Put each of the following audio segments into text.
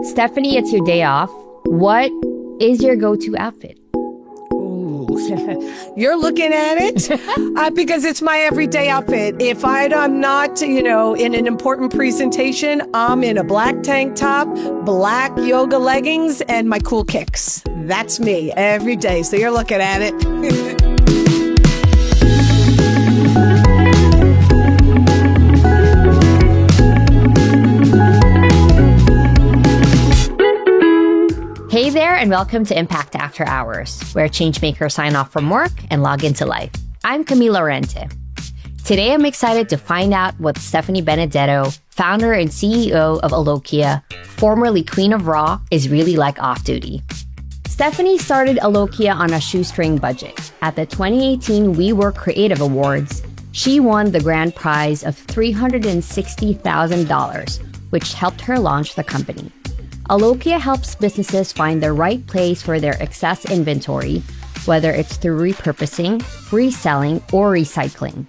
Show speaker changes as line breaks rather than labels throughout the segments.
Stephanie, it's your day off. What is your go-to outfit?
You're looking at it because it's my everyday outfit. If I'm not, in an important presentation, I'm in a black tank top, black yoga leggings, and my cool kicks. That's me every day. So you're looking at it.
Hey there, and welcome to Impact After Hours, where changemakers sign off from work and log into life. I'm Camila Rente. Today, I'm excited to find out what Stephanie Benedetto, founder and CEO of Aloqia, formerly Queen of Raw, is really like off-duty. Stephanie started Aloqia on a shoestring budget. At the 2018 We Were Creative Awards, she won the grand prize of $360,000, which helped her launch the company. Aloqia helps businesses find the right place for their excess inventory, whether it's through repurposing, reselling, or recycling.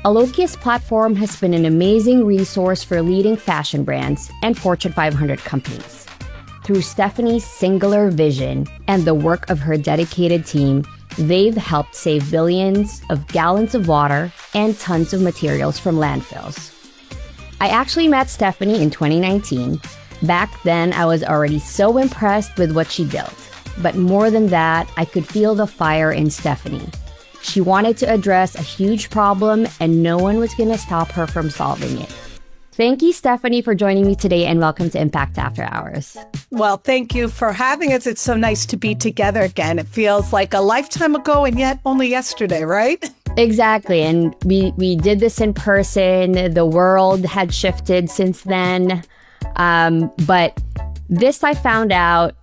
Aloqia's platform has been an amazing resource for leading fashion brands and Fortune 500 companies. Through Stephanie's singular vision and the work of her dedicated team, they've helped save billions of gallons of water and tons of materials from landfills. I actually met Stephanie in 2019. Back then, I was already so impressed with what she built. But more than that, I could feel the fire in Stephanie. She wanted to address a huge problem, and no one was going to stop her from solving it. Thank you, Stephanie, for joining me today, and welcome to Impact After Hours.
Well, thank you for having us. It's so nice to be together again. It feels like a lifetime ago, and yet only yesterday, right?
Exactly. And we did this in person. The world had shifted since then. But this I found out,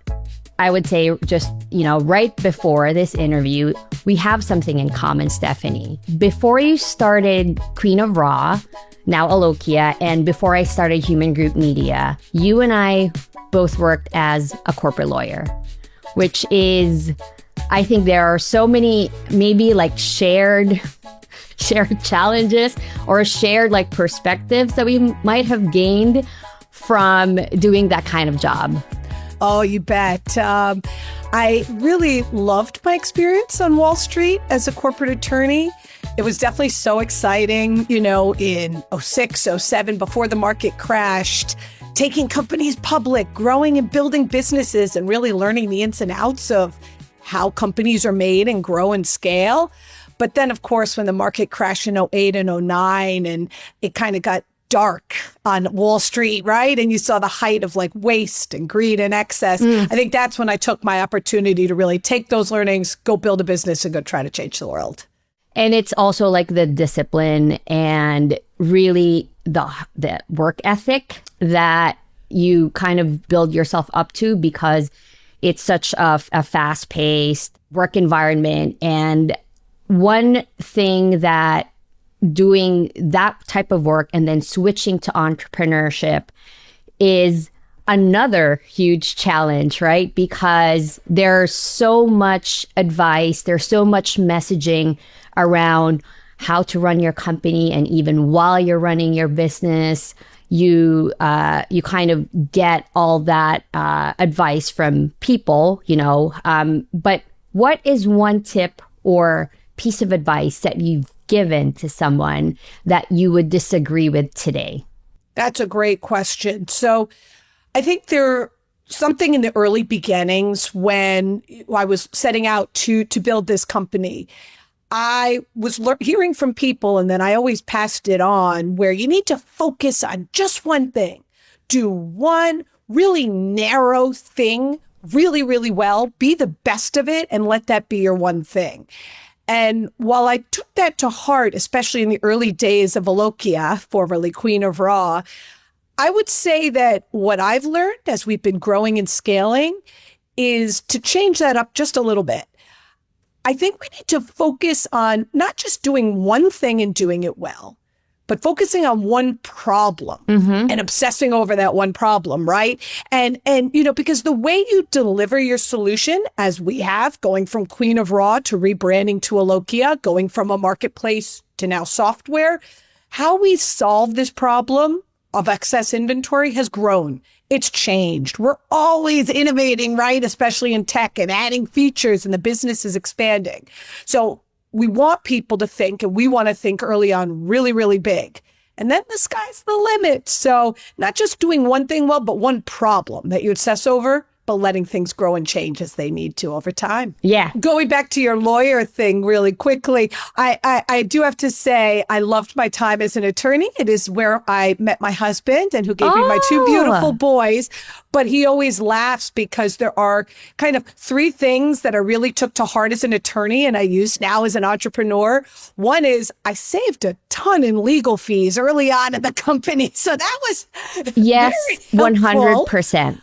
I would say just, right before this interview, we have something in common, Stephanie. Before you started Queen of Raw, now Aloqia, and before I started Human Group Media, you and I both worked as a corporate lawyer, which is, I think there are so many, maybe like shared challenges or shared like perspectives that we might have gained from doing that kind of job.
Oh, you bet. I really loved my experience on Wall Street as a corporate attorney. It was definitely so exciting, in 06, 07, before the market crashed, taking companies public, growing and building businesses, and really learning the ins and outs of how companies are made and grow and scale. But then, of course, when the market crashed in 08 and 09, and it kind of got dark on Wall Street, right? And you saw the height of like waste and greed and excess. I think that's when I took my opportunity to really take those learnings, go build a business and go try to change the world.
And it's also like the discipline and really the work ethic that you kind of build yourself up to, because it's such a fast-paced work environment. And one thing that doing that type of work and then switching to entrepreneurship is another huge challenge, right? Because there's so much advice, there's so much messaging around how to run your company, and even while you're running your business, you kind of get all that advice from people, But what is one tip or piece of advice that you've given to someone that you would disagree with today?
That's a great question. So I think there's something in the early beginnings when I was setting out to build this company. I was hearing from people, and then I always passed it on, where you need to focus on just one thing. Do one really narrow thing really, really well. Be the best of it and let that be your one thing. And while I took that to heart, especially in the early days of Aloqia, formerly Queen of Raw, I would say that what I've learned as we've been growing and scaling is to change that up just a little bit. I think we need to focus on not just doing one thing and doing it well, but focusing on one problem and obsessing over that one problem, right? And because the way you deliver your solution, as we have, going from Queen of Raw to rebranding to Aloqia, going from a marketplace to now software, how we solve this problem of excess inventory has grown. it's changed. We're always innovating, right? Especially in tech and adding features, and the business is expanding. So we want people to think, and we want to think early on really, really big. And then the sky's the limit. So not just doing one thing well, but one problem that you obsess over, but letting things grow and change as they need to over time.
Yeah.
Going back to your lawyer thing really quickly, I do have to say I loved my time as an attorney. It is where I met my husband and who gave me my two beautiful boys. But he always laughs because there are kind of three things that I really took to heart as an attorney and I use now as an entrepreneur. One is I saved a ton in legal fees early on in the company. So that was
yes,
very helpful.
100%.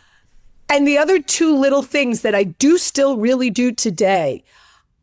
And the other two little things that I do still really do today,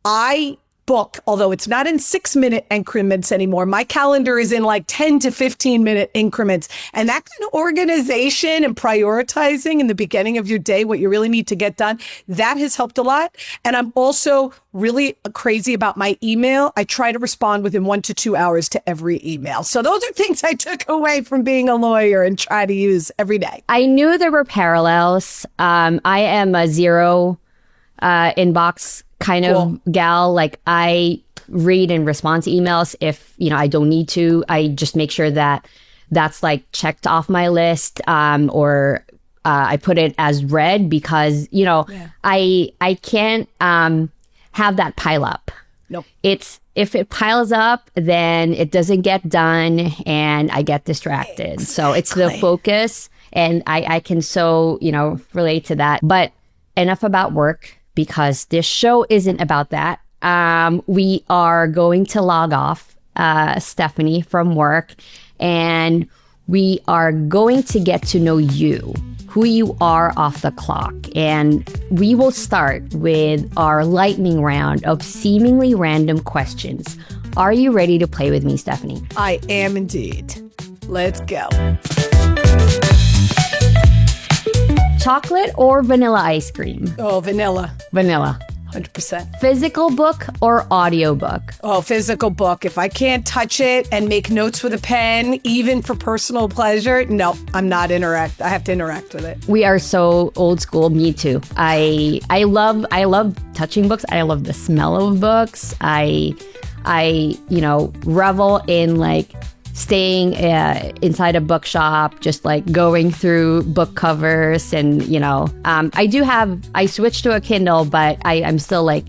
I book, although it's not in 6-minute increments anymore. My calendar is in like 10 to 15-minute increments. And that kind of organization and prioritizing in the beginning of your day, what you really need to get done, that has helped a lot. And I'm also really crazy about my email. I try to respond within 1 to 2 hours to every email. So those are things I took away from being a lawyer and try to use every day.
I knew there were parallels. I am a zero inbox kind of gal. Like I read and respond to emails if, I don't need to. I just make sure that that's like checked off my list, or I put it as read because, I can't have that pile up.
Nope.
If it piles up, then it doesn't get done and I get distracted. Exactly. So it's the focus, and I can relate to that. But enough about work, because this show isn't about that. We are going to log off, Stephanie, from work, and we are going to get to know you, who you are off the clock. And we will start with our lightning round of seemingly random questions. Are you ready to play with me, Stephanie?
I am indeed. Let's go.
Chocolate or vanilla ice cream?
Oh, vanilla.
Vanilla.
100%.
Physical book or audiobook?
Oh, physical book. If I can't touch it and make notes with a pen, even for personal pleasure, no, I'm not I have to interact with it.
We are so old school. Me too. I love touching books. I love the smell of books. I revel in like staying inside a bookshop, just like going through book covers. And, I switched to a Kindle, but I'm still like,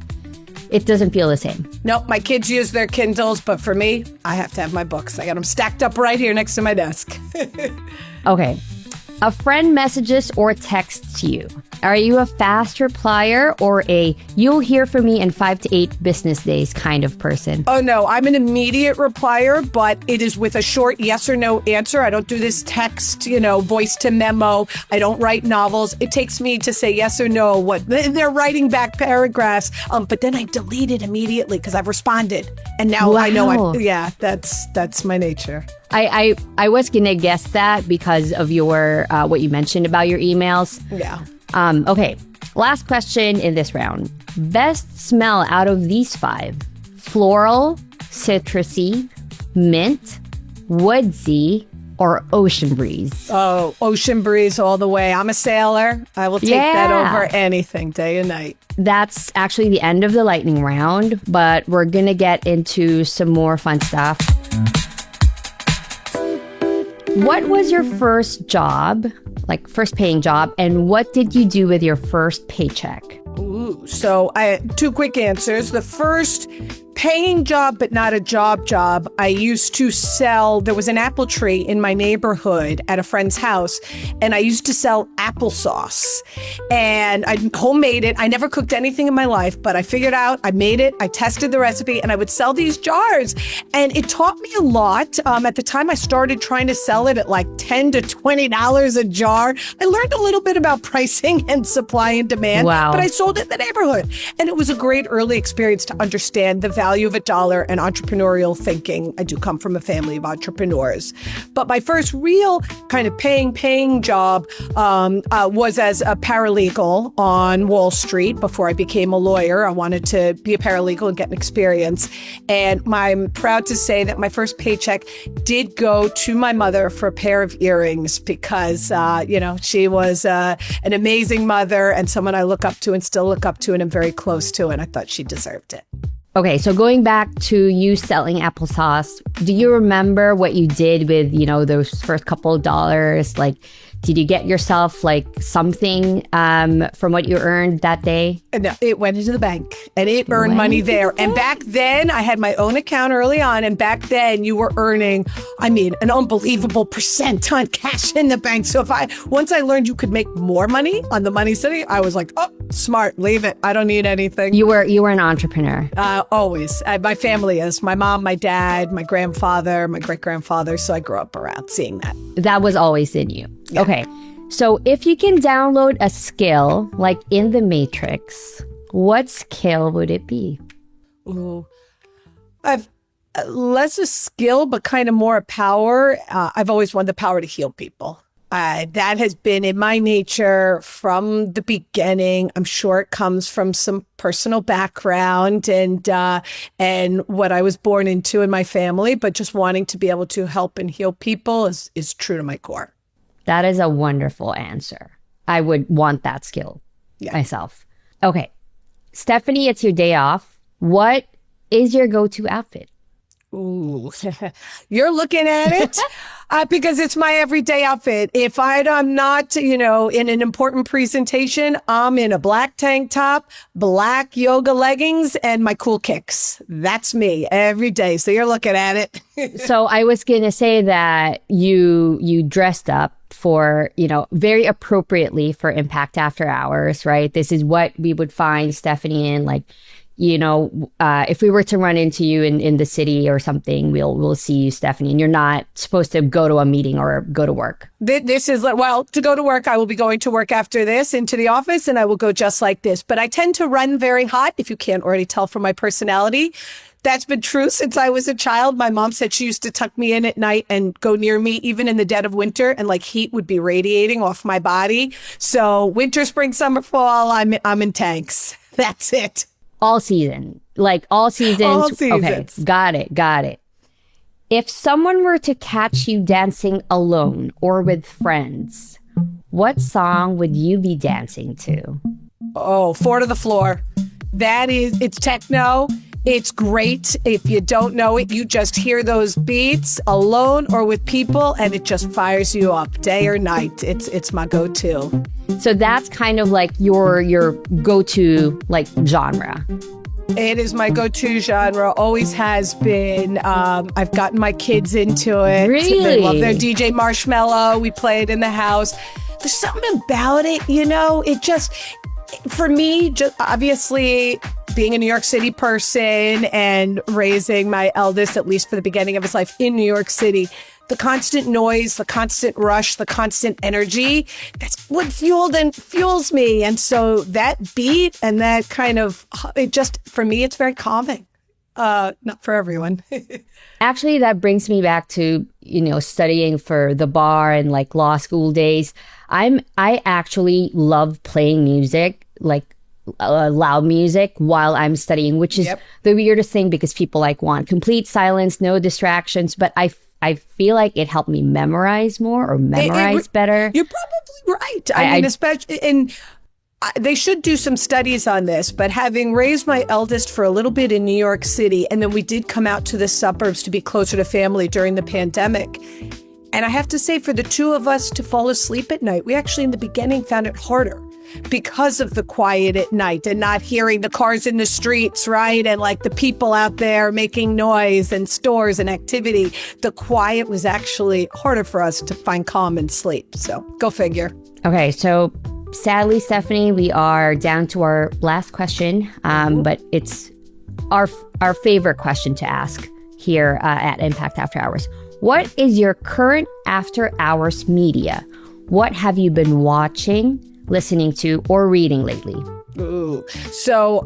it doesn't feel the same.
Nope, my kids use their Kindles, but for me, I have to have my books. I got them stacked up right here next to my desk.
Okay. A friend messages or texts you. Are you a fast replier or a you'll hear from me in 5 to 8 business days kind of person?
Oh, no, I'm an immediate replier, but it is with a short yes or no answer. I don't do this text, voice to memo. I don't write novels. It takes me to say yes or no. What they're writing back paragraphs, but then I delete it immediately because I've responded. And now I know that's my nature.
I was going to guess that because of your what you mentioned about your emails.
Yeah.
Okay. Last question in this round. Best smell out of these 5. Floral, citrusy, mint, woodsy, or ocean breeze?
Oh, ocean breeze all the way. I'm a sailor. I will take that over anything, day and night.
That's actually the end of the lightning round, but we're going to get into some more fun stuff. What was your first job, like first paying job, and what did you do with your first paycheck?
Ooh, so I 2 quick answers. The first paying job, but not a job. I used to sell, there was an apple tree in my neighborhood at a friend's house, and I used to sell applesauce. And I homemade it. I never cooked anything in my life, but I figured out, I made it, I tested the recipe, and I would sell these jars. And it taught me a lot. At the time I started trying to sell it at like $10 to $20 a jar. I learned a little bit about pricing and supply and demand,
wow.
But I sold it in the neighborhood. And it was a great early experience to understand the value value of a dollar and entrepreneurial thinking. I do come from a family of entrepreneurs. But my first real kind of paying job was as a paralegal on Wall Street before I became a lawyer. I wanted to be a paralegal and get an experience. And I'm proud to say that my first paycheck did go to my mother for a pair of earrings because, she was an amazing mother and someone I look up to and still look up to and I'm very close to. And I thought she deserved it.
Okay, so going back to you selling applesauce, do you remember what you did with, those first couple of dollars? Like, did you get yourself like something from what you earned that day?
No, it went into the bank and it earned money there. And back then I had my own account early on. And back then you were earning, an unbelievable % on cash in the bank. So once I learned you could make more money on the money sitting, I was like, oh, smart, leave it. I don't need anything.
You were an entrepreneur.
Always. My family is my mom, my dad, my grandfather, my great grandfather. So I grew up around seeing that.
That was always in you.
Yeah.
Okay. So if you can download a skill like in the Matrix, what skill would it be?
Ooh. I've less a skill, but kind of more a power. I've always wanted the power to heal people. That has been in my nature from the beginning. I'm sure it comes from some personal background and what I was born into in my family, but just wanting to be able to help and heal people is true to my core.
That is a wonderful answer. I would want that skill myself. Okay. Stephanie, it's your day off. What is your go-to outfit?
Ooh, you're looking at it because it's my everyday outfit. If I'm not, in an important presentation, I'm in a black tank top, black yoga leggings, and my cool kicks. That's me every day. So you're looking at it.
So I was going to say that you dressed up for, very appropriately for Impact After Hours, right? This is what we would find Stephanie in, like, if we were to run into you in the city or something, we'll see you, Stephanie, and you're not supposed to go to a meeting or go to work.
This is, to go to work, I will be going to work after this into the office and I will go just like this. But I tend to run very hot, if you can't already tell from my personality. That's been true since I was a child. My mom said she used to tuck me in at night and go near me even in the dead of winter, and like heat would be radiating off my body. So winter, spring, summer, fall, I'm in tanks. That's it.
All season, like all seasons.
All seasons.
Okay, got it. If someone were to catch you dancing alone or with friends, what song would you be dancing to?
Oh, Four to the Floor. It's techno. It's great. If you don't know it, you just hear those beats alone or with people and it just fires you up day or night. It's my go-to.
So that's kind of like your go-to like genre.
It is my go-to genre. Always has been. I've gotten my kids into it.
Really?
They love their DJ Marshmello. We play it in the house. There's something about it, it just, for me, just obviously being a New York City person and raising my eldest, at least for the beginning of his life in New York City, the constant noise, the constant rush, the constant energy, that's what fuels me. And so that beat and that kind of, for me, it's very calming. Not for everyone.
Actually, that brings me back to, studying for the bar and like law school days. I actually love playing music, like loud music while I'm studying, which is the weirdest thing because people want complete silence, no distractions. But I feel like it helped me memorize more or memorize better.
You're probably right. I mean, especially they should do some studies on this, but having raised my eldest for a little bit in New York City, and then we did come out to the suburbs to be closer to family during the pandemic. And I have to say, for the two of us to fall asleep at night, we actually in the beginning found it harder because of the quiet at night and not hearing the cars in the streets, right? And like the people out there making noise and stores and activity. The quiet was actually harder for us to find calm and sleep. So go figure.
Okay, so sadly, Stephanie, we are down to our last question, but it's our favorite question to ask here at Impact After Hours. What is your current after hours media? What have you been watching, listening to, or reading lately?
Ooh. So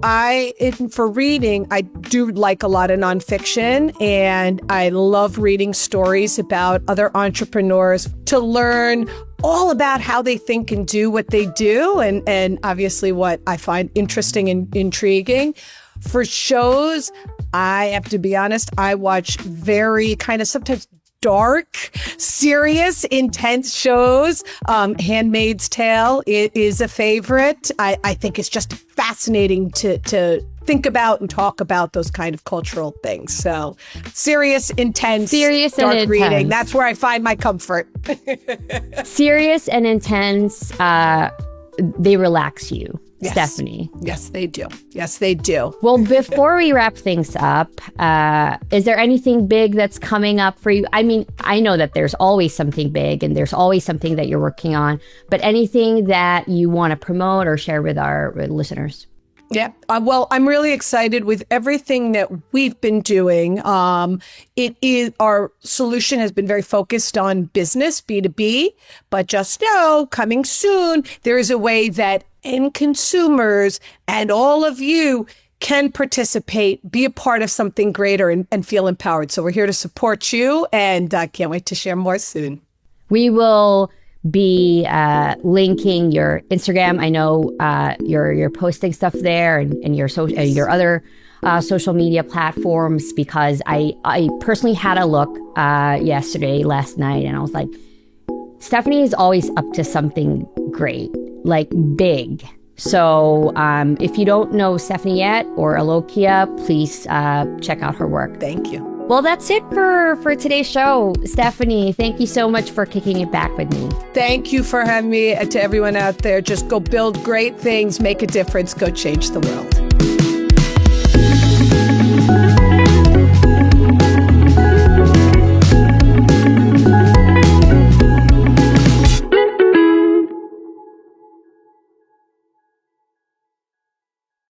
for reading, I do like a lot of nonfiction, and I love reading stories about other entrepreneurs to learn all about how they think and do what they do, and obviously what I find interesting and intriguing. For shows, I have to be honest, I watch very kind of sometimes dark, serious, intense shows. Handmaid's Tale is a favorite. I think it's just fascinating to think about and talk about those kind of cultural things. So serious, intense, dark reading. That's where I find my comfort.
Serious and intense, they relax you.
Yes.
Stephanie.
Yes, they do. Yes, they do.
Well, before we wrap things up, is there anything big that's coming up for you? I mean, I know that there's always something big and there's always something that you're working on, but anything that you want to promote or share with our listeners?
Yeah. Well, I'm really excited with everything that we've been doing. Our solution has been very focused on business, B2B, but just know coming soon, there is a way that end consumers and all of you can participate, be a part of something greater and feel empowered. So we're here to support you, and can't wait to share more soon.
We will be linking your Instagram. I know you're posting stuff there and your other social media platforms, because I personally had a look last night, and I was like, Stephanie is always up to something great, like big. So if you don't know Stephanie yet, or Aloqia, please check out her work.
Thank you.
Well, that's it for today's show. Stephanie, thank you so much for kicking it back with me.
Thank you for having me. And to everyone out there, just go build great things, make a difference, go change the world.